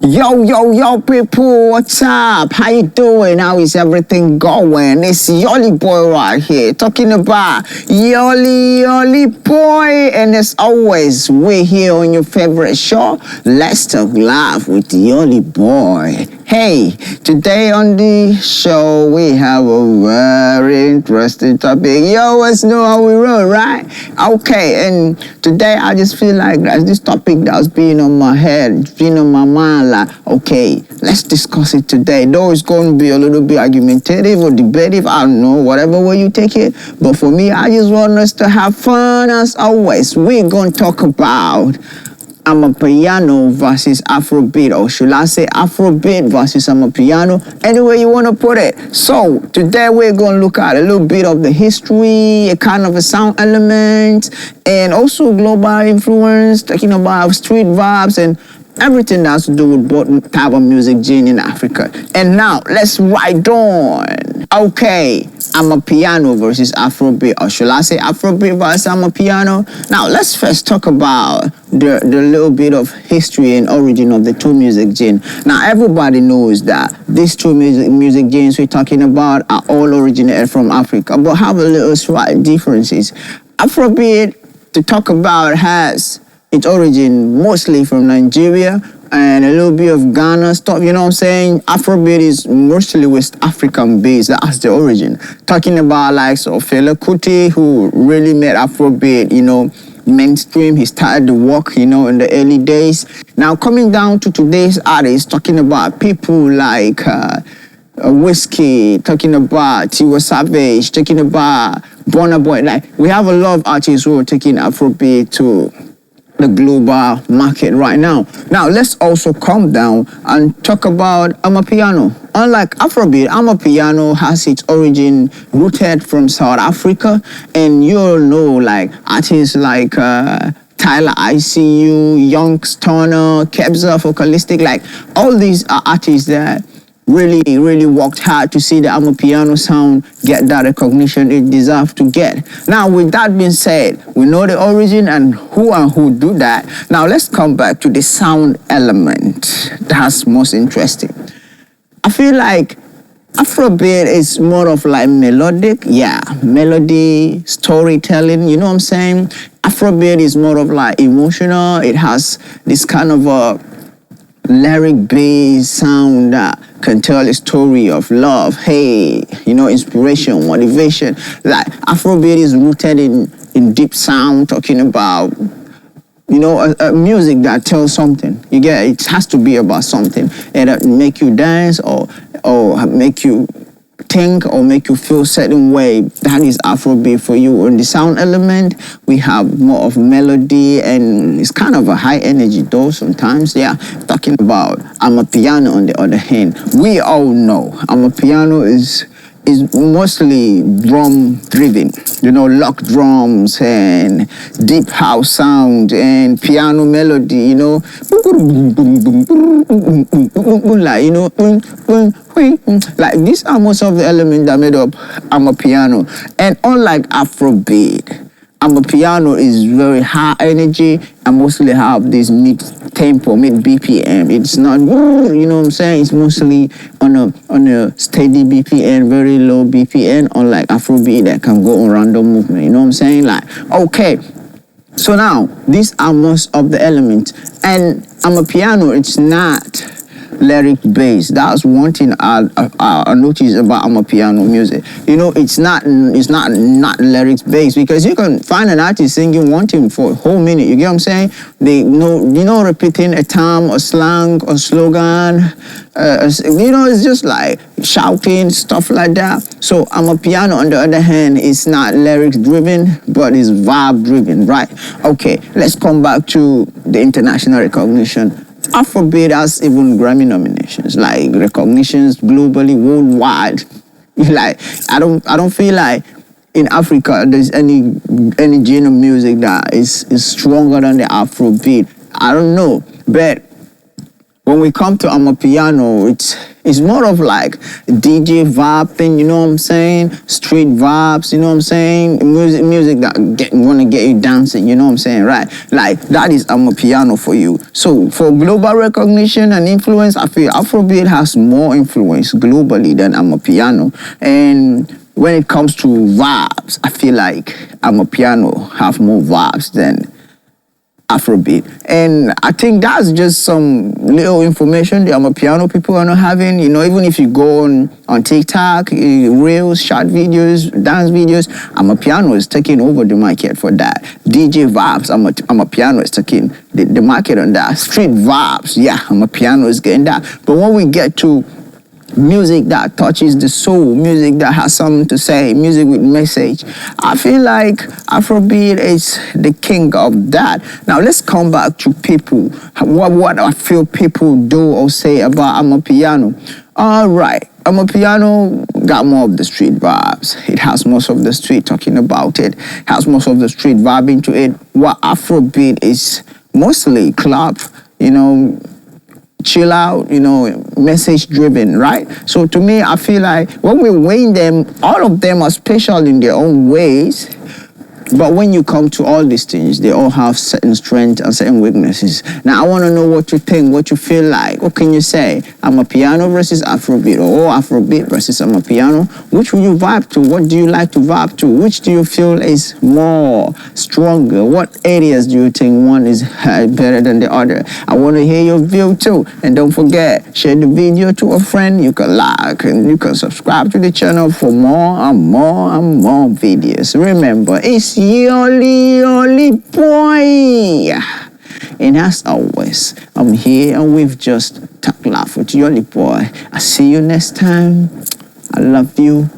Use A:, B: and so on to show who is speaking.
A: Yo, people, what's up? How you doing? How is everything going? It's YolyBoy right here, talking about YolyBoy. And as always, we're here on your favorite show, Let's Talk Live with YolyBoy. Hey, today on the show, we have a very interesting topic. You always know how we roll, right? Okay, and today I just feel like there's this topic that's been on my head, been on my mind, like, okay, let's discuss it today. Though it's going to be a little bit argumentative or debative, I don't know, whatever way you take it. But for me, I just want us to have fun as always. We're going to talk about Amapiano versus Afrobeat, or should I say Afrobeat versus Amapiano, any way you want to put it. So today we're going to look at a little bit of the history, a kind of a sound element, and also global influence, talking about street vibes and everything that has to do with both type of music genre in Africa. And now let's ride on. Okay, Amapiano versus Afrobeat, or should I say Afrobeat versus Amapiano? Now let's first talk about the little bit of history and origin of the two music genres. Now everybody knows that these two music genres we're talking about are all originated from Africa, but have a little slight differences. Afrobeat, to talk about, has its origin mostly from Nigeria and a little bit of Ghana stuff, you know what I'm saying? Afrobeat is mostly West African based, that's the origin. Talking about like Fela Kuti, who really made Afrobeat, mainstream. He started the work, in the early days. Now coming down to today's artists, talking about people like Whiskey, talking about Tiwa Savage, talking about Burna Boy. Like, we have a lot of artists who are taking Afrobeat to the global market right now. Now, let's also come down and talk about Amapiano. Unlike Afrobeat, Amapiano has its origin rooted from South Africa, and you'll know like artists like Tyler ICU, Young Stoner, Kebza, Focalistic, like all these are artists that really worked hard to see the Amapiano sound get that recognition it deserves to get. Now, with that being said, we know the origin and who do that. Now, let's come back to the sound element. That's most interesting. I feel like Afrobeat is more of like melodic, melody, storytelling, you know what I'm saying? Afrobeat is more of like emotional. It has this kind of a lyric-based sound that can tell a story of love, inspiration, motivation. Like Afrobeat is rooted in deep sound, talking about, a music that tells something. You get it has to be about something, either make you dance or make you think or make you feel a certain way. That is Afrobeat for you. In the sound element, we have more of melody, and it's kind of a high energy though sometimes. Talking about Amapiano on the other hand, we all know Amapiano is mostly drum driven, lock drums and deep house sound and piano melody, like these are most of the elements that made up Amapiano. And unlike Afrobeat, Amapiano is very high energy and mostly have this mid-tempo, mid-BPM. It's not, it's mostly on a steady BPM, very low BPM, unlike Afrobeat that can go on random movement, you know what I'm saying? Like, okay, so now, these are most of the elements. And Amapiano, it's not lyric based. That's one thing I noticed about Amapiano music. It's not lyrics based, because you can find an artist singing one thing for a whole minute. You get what I'm saying? They repeating a term or slang or slogan. It's just like shouting, stuff like that. So Amapiano, on the other hand, is not lyrics driven, but is vibe driven, right? Okay, let's come back to the international recognition. Afrobeat has even Grammy nominations, like recognitions globally, worldwide. Like, I don't feel like in Africa there's any genre of music that is stronger than the Afrobeat. I don't know, but when we come to Amapiano, it's more of like DJ vibe thing, you know what I'm saying? Street vibes, you know what I'm saying? Music that wanna get you dancing, you know what I'm saying, right? Like that is Amapiano for you. So for global recognition and influence, I feel Afrobeat has more influence globally than Amapiano. And when it comes to vibes, I feel like Amapiano have more vibes than Afrobeat. And I think that's just some little information the Amapiano people are not having. You know, even if you go on TikTok, reels, short videos, dance videos, Amapiano is taking over the market for that. DJ vibes, Amapiano is taking the market on that. Street vibes, yeah, Amapiano is getting that. But when we get to music that touches the soul, music that has something to say, music with message, I feel like Afrobeat is the king of that. Now let's come back to people. What I feel people do or say about Amapiano. All right, Amapiano got more of the street vibes. It has most of the street talking about it. Has most of the street vibe into it. What Afrobeat is mostly club, you know, chill out, you know, message driven, right? So to me, I feel like when we weigh them, all of them are special in their own ways. But when you come to all these things, they all have certain strengths and certain weaknesses. Now, I want to know what you think, what you feel like. What can you say? Amapiano versus Afrobeat, or Afrobeat versus Amapiano. Which will you vibe to? What do you like to vibe to? Which do you feel is more stronger? What areas do you think one is better than the other? I want to hear your view too. And don't forget, share the video to a friend. You can like and you can subscribe to the channel for more and more and more videos. Remember, it's YolyBoy. And as always, I'm here and we've just talked laugh with YolyBoy. I'll see you next time. I love you.